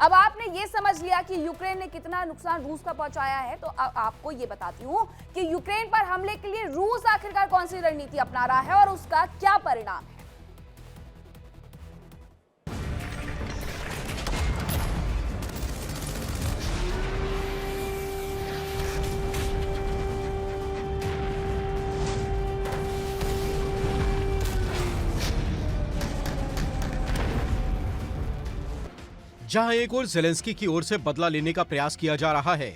अब आपने ये समझ लिया कि यूक्रेन ने कितना नुकसान रूस का पहुंचाया है, तो आपको ये बताती हूं कि यूक्रेन पर हमले के लिए रूस आखिरकार कौन सी रणनीति अपना रहा है और उसका क्या परिणाम है। जहां एक ओर ज़ेलेंस्की की ओर से बदला लेने का प्रयास किया जा रहा है,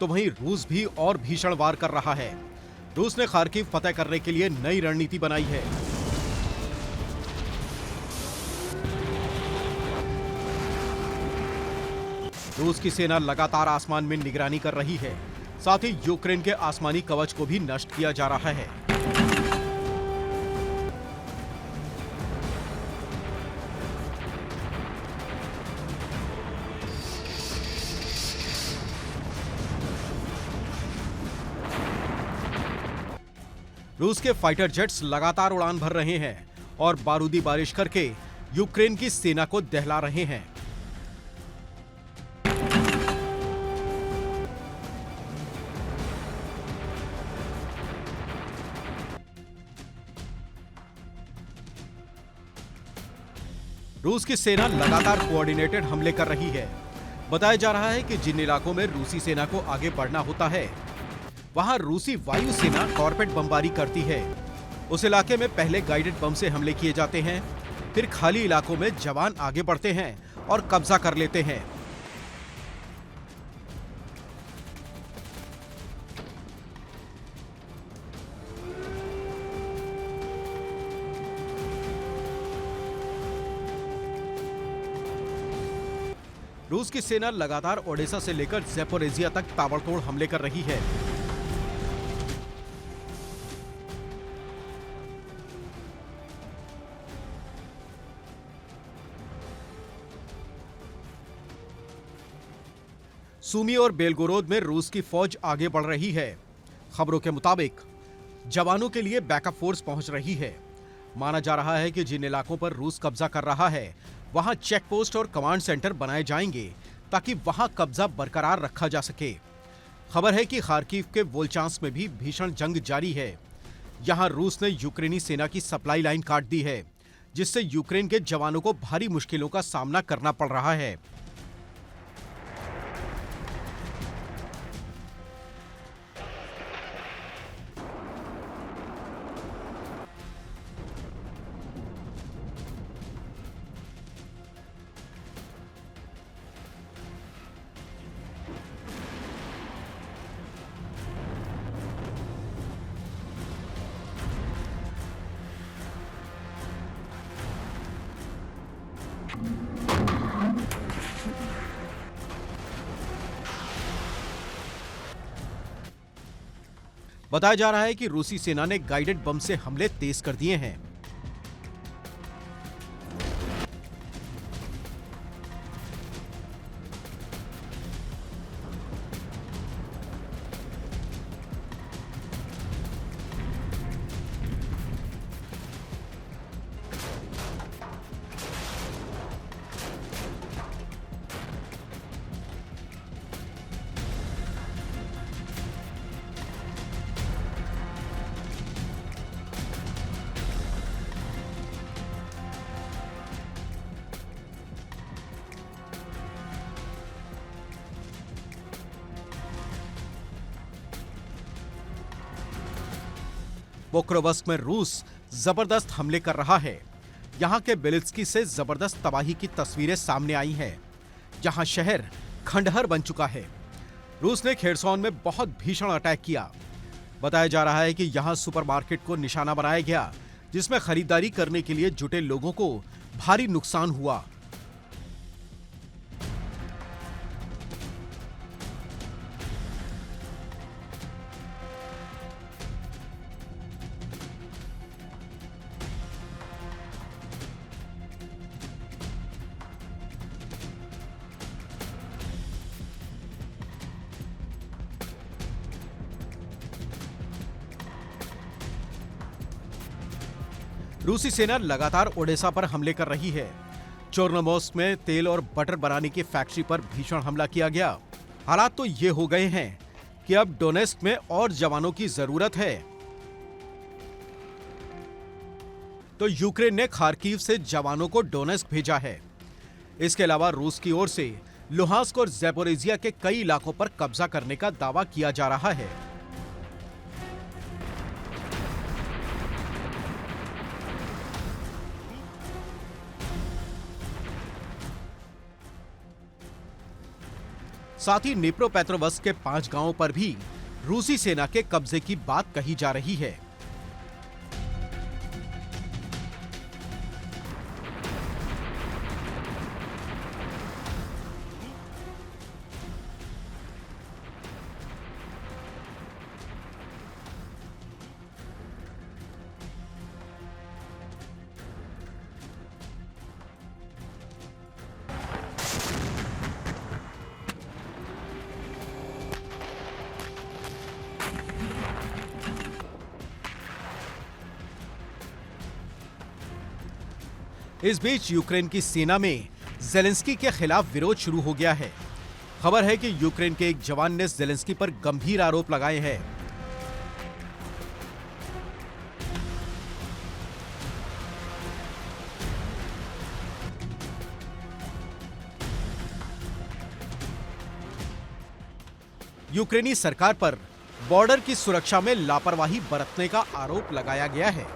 तो वहीं रूस भी और भीषण वार कर रहा है। रूस ने खार्किव फतह करने के लिए नई रणनीति बनाई है। रूस की सेना लगातार आसमान में निगरानी कर रही है, साथ ही यूक्रेन के आसमानी कवच को भी नष्ट किया जा रहा है। रूस के फाइटर जेट्स लगातार उड़ान भर रहे हैं और बारूदी बारिश करके यूक्रेन की सेना को दहला रहे हैं। रूस की सेना लगातार कोऑर्डिनेटेड हमले कर रही है। बताया जा रहा है कि जिन इलाकों में रूसी सेना को आगे बढ़ना होता है, वहां रूसी वायु सेना टॉर्पेड बमबारी करती है। उस इलाके में पहले गाइडेड बम से हमले किए जाते हैं, फिर खाली इलाकों में जवान आगे बढ़ते हैं और कब्जा कर लेते हैं। रूस की सेना लगातार ओडेसा से लेकर ज़ैपोरिज़िया तक ताबड़तोड़ हमले कर रही है। सूमी और बेलगोरोद में रूस की फौज आगे बढ़ रही है। खबरों के मुताबिक जवानों के लिए बैकअप फोर्स पहुंच रही है। माना जा रहा है कि जिन इलाकों पर रूस कब्जा कर रहा है, वहां चेक पोस्ट और कमांड सेंटर बनाए जाएंगे ताकि वहां कब्जा बरकरार रखा जा सके। खबर है कि खार्किव के वोल्चांस में भी भीषण जंग जारी है। यहां रूस ने यूक्रेनी सेना की सप्लाई लाइन काट दी है, जिससे यूक्रेन के जवानों को भारी मुश्किलों का सामना करना पड़ रहा है। बताया जा रहा है कि रूसी सेना ने गाइडेड बम से हमले तेज कर दिए हैं। पोक्रोवस्क में रूस जबरदस्त हमले कर रहा है। यहां के बेलित्स्की से जबरदस्त तबाही की तस्वीरें सामने आई हैं, जहां शहर खंडहर बन चुका है। रूस ने खेरसौन में बहुत भीषण अटैक किया। बताया जा रहा है कि यहां सुपरमार्केट को निशाना बनाया गया, जिसमें खरीदारी करने के लिए जुटे लोगों को भारी नुकसान हुआ। रूसी सेना लगातार ओडेसा पर हमले कर रही है। चोर्नोमोर्स्क में तेल और बटर बनाने की फैक्ट्री पर भीषण हमला किया गया। हालात तो ये हो गए हैं कि अब डोनेस्क में और जवानों की जरूरत है। तो यूक्रेन ने खार्किव से जवानों को डोनेस्क भेजा है। इसके अलावा रूस की ओर से लुहांस्क और ज़ैपोरिज़िया के कई इलाकों पर कब्जा करने का दावा किया जा रहा है। साथ ही निप्रोपेट्रोवस्क के 5 गांवों पर भी रूसी सेना के कब्जे की बात कही जा रही है। इस बीच यूक्रेन की सेना में ज़ेलेंस्की के खिलाफ विरोध शुरू हो गया है। खबर है कि यूक्रेन के एक जवान ने ज़ेलेंस्की पर गंभीर आरोप लगाए हैं। यूक्रेनी सरकार पर बॉर्डर की सुरक्षा में लापरवाही बरतने का आरोप लगाया गया है।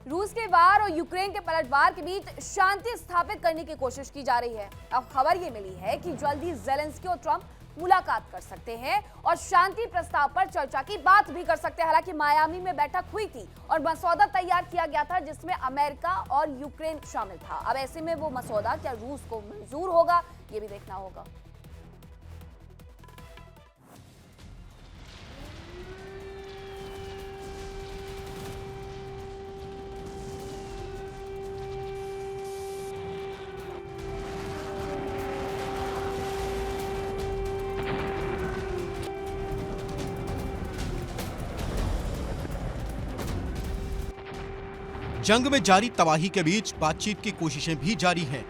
रूस के वार और यूक्रेन के पलटवार के बीच शांति स्थापित करने की कोशिश की जा रही है। अब खबर ये मिली है कि जल्दी ज़ेलेंस्की और ट्रंप मुलाकात कर सकते हैं और शांति प्रस्ताव पर चर्चा की बात भी कर सकते हैं। हालांकि मायामी में बैठक हुई थी और मसौदा तैयार किया गया था जिसमें अमेरिका और यूक्रेन शामिल था। अब ऐसे में वो मसौदा क्या रूस को मंजूर होगा, ये भी देखना होगा। जंग में जारी तबाही के बीच बातचीत की कोशिशें भी जारी हैं।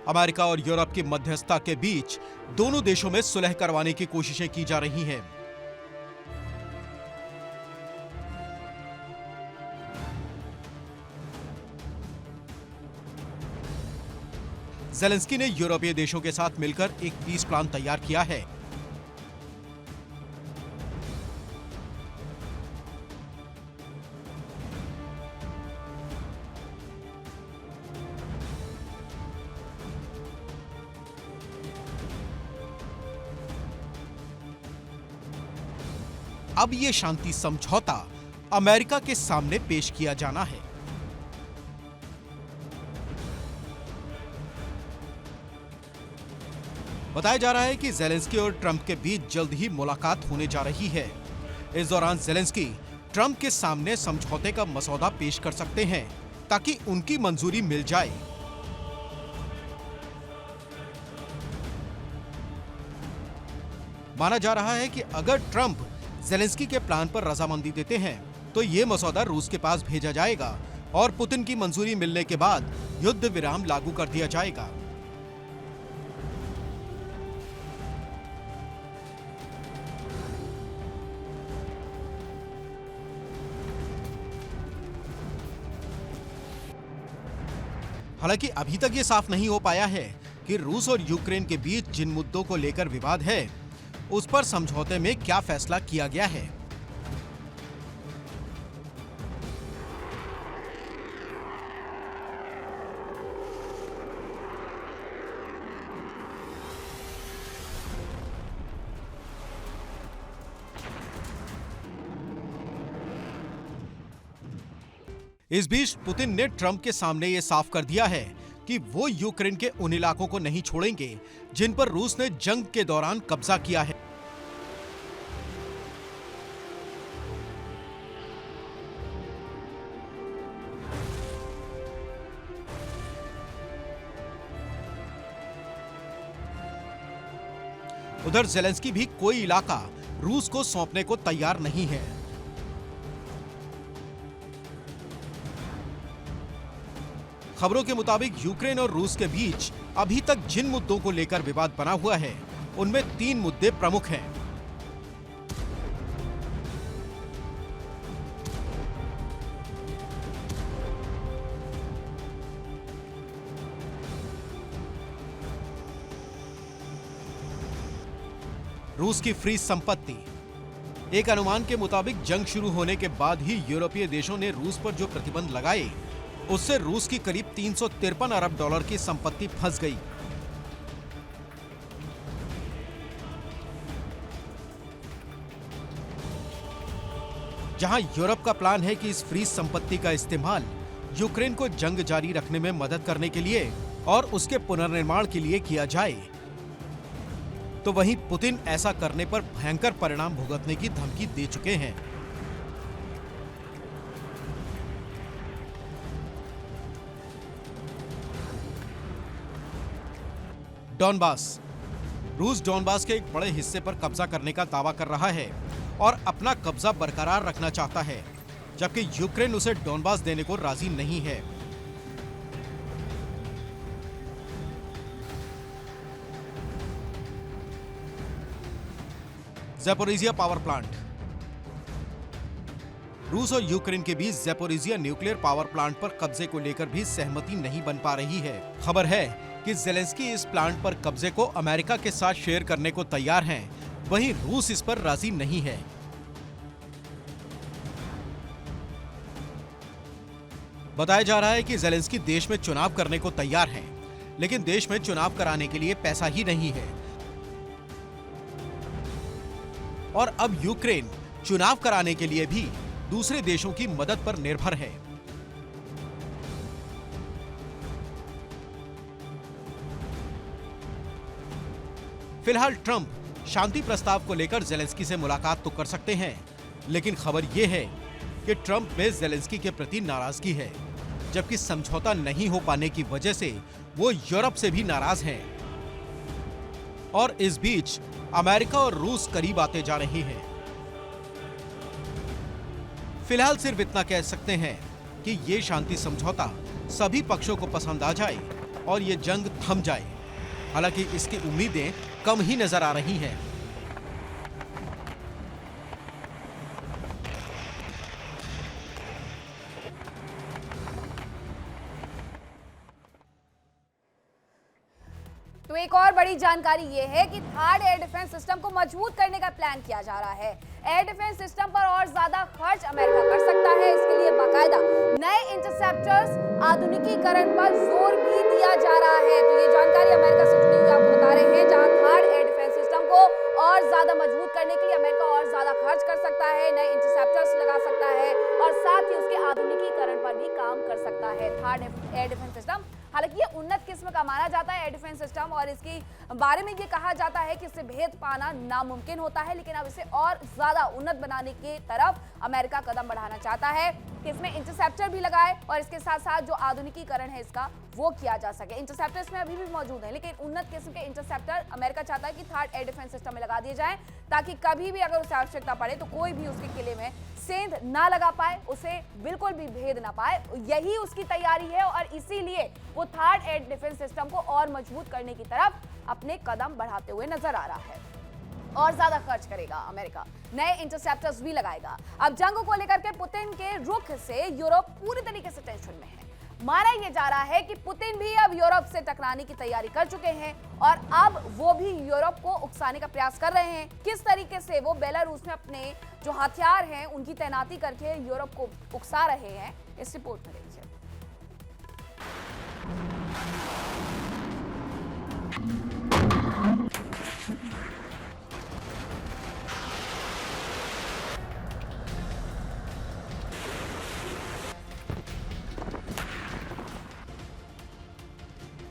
अमेरिका और यूरोप की मध्यस्थता के बीच दोनों देशों में सुलह करवाने की कोशिशें की जा रही हैं। ज़ेलेंस्की ने यूरोपीय देशों के साथ मिलकर एक पीस प्लान तैयार किया है। अब ये शांति समझौता अमेरिका के सामने पेश किया जाना है। बताया जा रहा है कि ज़ेलेंस्की और ट्रंप के बीच जल्द ही मुलाकात होने जा रही है। इस दौरान ज़ेलेंस्की ट्रंप के सामने समझौते का मसौदा पेश कर सकते हैं ताकि उनकी मंजूरी मिल जाए। माना जा रहा है कि अगर ट्रंप ज़ेलेंस्की के प्लान पर रजामंदी देते हैं तो ये मसौदा रूस के पास भेजा जाएगा और पुतिन की मंजूरी मिलने के बाद युद्ध विराम लागू कर दिया जाएगा। हालांकि अभी तक ये साफ नहीं हो पाया है कि रूस और यूक्रेन के बीच जिन मुद्दों को लेकर विवाद है उस पर समझौते में क्या फैसला किया गया है। इस बीच पुतिन ने ट्रंप के सामने ये साफ कर दिया है कि वो यूक्रेन के उन इलाकों को नहीं छोड़ेंगे जिन पर रूस ने जंग के दौरान कब्जा किया है। उधर जेलेंस्की भी कोई इलाका रूस को सौंपने को तैयार नहीं है। खबरों के मुताबिक यूक्रेन और रूस के बीच अभी तक जिन मुद्दों को लेकर विवाद बना हुआ है, उनमें 3 मुद्दे प्रमुख हैं। रूस की फ्रीज संपत्ति। एक अनुमान के मुताबिक जंग शुरू होने के बाद ही यूरोपीय देशों ने रूस पर जो प्रतिबंध लगाए, उससे रूस की करीब 353 अरब डॉलर की संपत्ति फंस गई। जहां यूरोप का प्लान है कि इस फ्रीज संपत्ति का इस्तेमाल यूक्रेन को जंग जारी रखने में मदद करने के लिए और उसके पुनर्निर्माण के लिए किया जाए, तो वहीं पुतिन ऐसा करने पर भयंकर परिणाम भुगतने की धमकी दे चुके हैं। डॉनबास। रूस डॉनबास के एक बड़े हिस्से पर कब्जा करने का दावा कर रहा है और अपना कब्जा बरकरार रखना चाहता है, जबकि यूक्रेन उसे डॉनबास देने को राजी नहीं है। Zaporizhzhia power plant. रूस और यूक्रेन के बीच ज़ैपोरिज़िया न्यूक्लियर पावर प्लांट पर कब्जे को लेकर भी सहमति नहीं बन पा रही है। खबर है कि जेलेंस्की इस प्लांट पर कब्जे को अमेरिका के साथ शेयर करने को तैयार हैं, वहीं रूस इस पर राजी नहीं है। बताया जा रहा है कि जेलेंस्की देश में चुनाव करने को तैयार हैं, लेकिन देश में चुनाव कराने के लिए पैसा ही नहीं है और अब यूक्रेन चुनाव कराने के लिए भी दूसरे देशों की मदद पर निर्भर है। फिलहाल ट्रंप शांति प्रस्ताव को लेकर जेलेंस्की से मुलाकात तो कर सकते हैं, लेकिन खबर यह है कि ट्रंप में जेलेंस्की के प्रति नाराजगी है, जबकि समझौता नहीं हो पाने की वजह से वो यूरोप से भी नाराज हैं। और इस बीच अमेरिका और रूस करीब आते जा रहे हैं। फिलहाल सिर्फ इतना कह सकते हैं कि ये शांति समझौता सभी पक्षों को पसंद आ जाए और ये जंग थम जाए। हालांकि इसकी उम्मीदें कम ही नजर आ रही हैं। तो एक और बड़ी जानकारी ये है कि थर्ड एयर डिफेंस सिस्टम को मजबूत करने का प्लान किया जा रहा है। एयर डिफेंस सिस्टम पर और ज्यादा खर्च अमेरिका कर सकता है। इसके लिए बाकायदा नए इंटरसेप्टर्स आधुनिकीकरण पर जोर भी दिया जा रहा है। तो ये जानकारी अमेरिका से जुड़ी हुई आपको बता रहे हैं, जहां थर्ड एयर डिफेंस सिस्टम को और ज्यादा मजबूत करने के लिए अमेरिका और ज्यादा खर्च कर सकता है, नए इंटरसेप्टर्स लगा सकता है और साथ ही उसके आधुनिकीकरण पर भी काम कर सकता है। थर्ड एयर डिफेंस सिस्टम हालांकि ये उन्नत किस्म का माना जाता है एयर डिफेंस सिस्टम, और इसके बारे में ये कहा जाता है कि इससे भेद पाना नामुमकिन होता है, लेकिन अब इसे और ज्यादा उन्नत बनाने की तरफ अमेरिका कदम बढ़ाना चाहता है कि इसमें इंटरसेप्टर भी लगाए और इसके साथ साथ जो आधुनिकीकरण है इसका वो किया जा सके। इंटरसेप्टर इसमें अभी भी मौजूद है, लेकिन उन्नत किस्म के इंटरसेप्टर अमेरिका चाहता है कि थर्ड एयर डिफेंस सिस्टम में लगा दिए जाएं, ताकि कभी भी अगर उसे आवश्यकता पड़े तो कोई भी उसके किले में सेंध ना लगा पाए, उसे बिल्कुल भी भेद ना पाए। यही उसकी तैयारी है और इसीलिए वो थर्ड एयर डिफेंस सिस्टम को और मजबूत करने की तरफ अपने कदम बढ़ाते हुए नजर आ रहा है। और ज्यादा खर्च करेगा अमेरिका, नए इंटरसेप्टर्स भी लगाएगा। अब जंग को लेकर के पुतिन के रुख से यूरोप पूरी तरीके से टेंशन में है। माना यह जा रहा है कि पुतिन भी अब यूरोप से टकराने की तैयारी कर चुके हैं और अब वो भी यूरोप को उकसाने का प्रयास कर रहे हैं। किस तरीके से वो बेलारूस में अपने जो हथियार हैं उनकी तैनाती करके यूरोप को उकसा रहे हैं, इस रिपोर्ट में देखिए।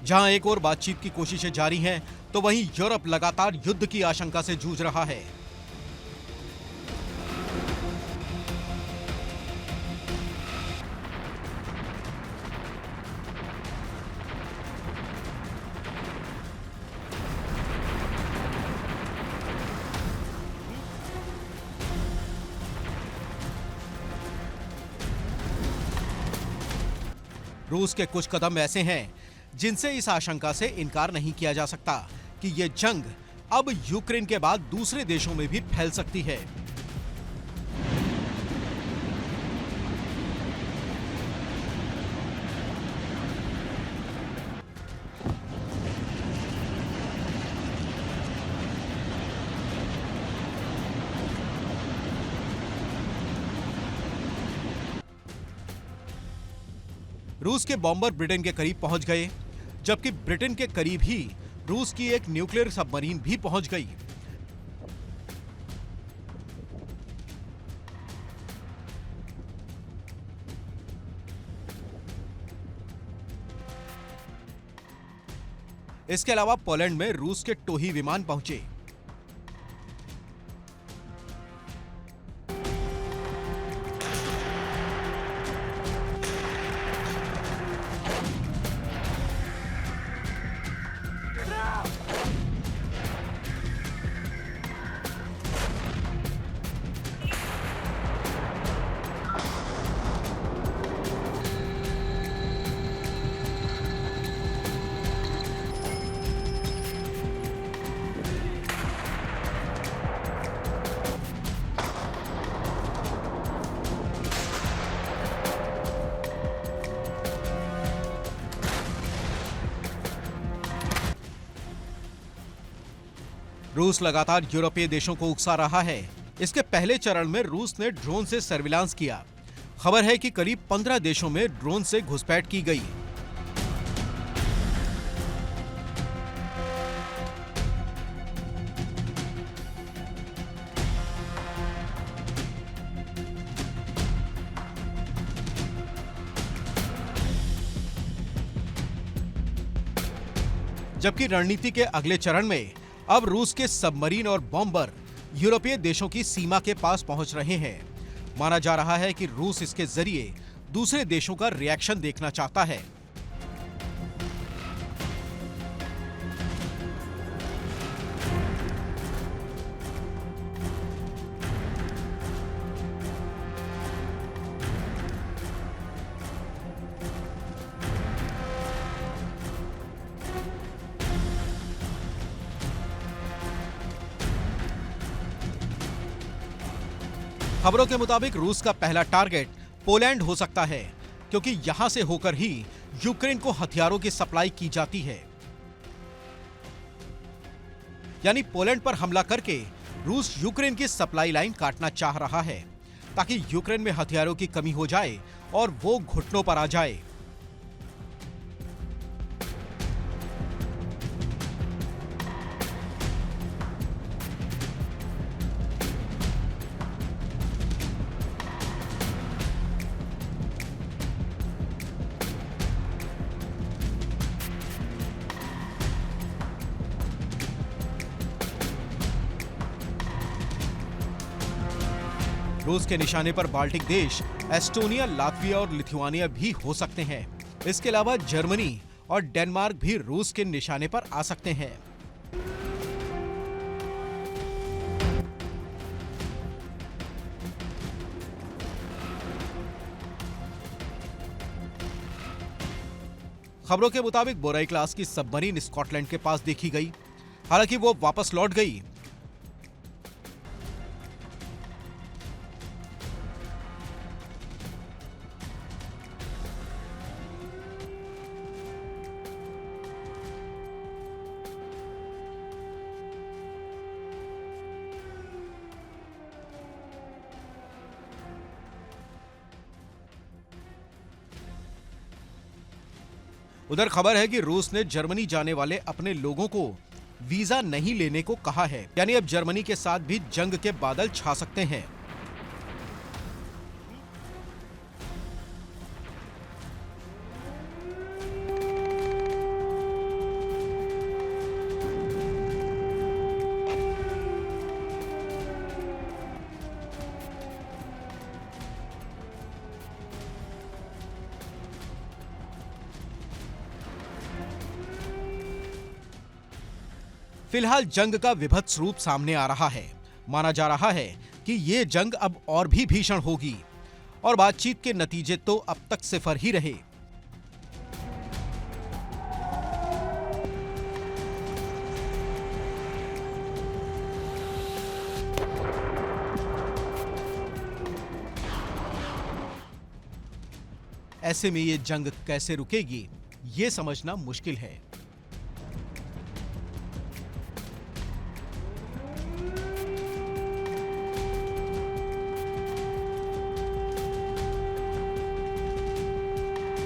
जहां एक और बातचीत की कोशिशें जारी हैं, तो वहीं यूरोप लगातार युद्ध की आशंका से जूझ रहा है। रूस के कुछ कदम ऐसे हैं जिनसे इस आशंका से इनकार नहीं किया जा सकता कि ये जंग अब यूक्रेन के बाद दूसरे देशों में भी फैल सकती है। रूस के बॉम्बर ब्रिटेन के करीब पहुंच गए, जबकि ब्रिटेन के करीब ही रूस की एक न्यूक्लियर सबमरीन भी पहुंच गई। इसके अलावा पोलैंड में रूस के टोही विमान पहुंचे। रूस लगातार यूरोपीय देशों को उकसा रहा है। इसके पहले चरण में रूस ने ड्रोन से सर्विलांस किया। खबर है कि करीब 15 देशों में ड्रोन से घुसपैठ की गई। जबकि रणनीति के अगले चरण में अब रूस के सबमरीन और बॉम्बर यूरोपीय देशों की सीमा के पास पहुंच रहे हैं। माना जा रहा है कि रूस इसके जरिए दूसरे देशों का रिएक्शन देखना चाहता है। खबरों के मुताबिक रूस का पहला टारगेट पोलैंड हो सकता है, क्योंकि यहां से होकर ही यूक्रेन को हथियारों की सप्लाई की जाती है। यानी पोलैंड पर हमला करके रूस यूक्रेन की सप्लाई लाइन काटना चाह रहा है, ताकि यूक्रेन में हथियारों की कमी हो जाए और वो घुटनों पर आ जाए। रूस के निशाने पर बाल्टिक देश एस्टोनिया, लातविया और लिथुआनिया भी हो सकते हैं। इसके अलावा जर्मनी और डेनमार्क भी रूस के निशाने पर आ सकते हैं। खबरों के मुताबिक बोराई क्लास की सबमरीन स्कॉटलैंड के पास देखी गई, हालांकि वो वापस लौट गई। उधर खबर है कि रूस ने जर्मनी जाने वाले अपने लोगों को वीजा नहीं लेने को कहा है। यानी अब जर्मनी के साथ भी जंग के बादल छा सकते हैं। फिलहाल जंग का विभत्स रूप सामने आ रहा है। माना जा रहा है कि ये जंग अब और भी भीषण होगी और बातचीत के नतीजे तो अब तक सिफर ही रहे। ऐसे में ये जंग कैसे रुकेगी, ये समझना मुश्किल है।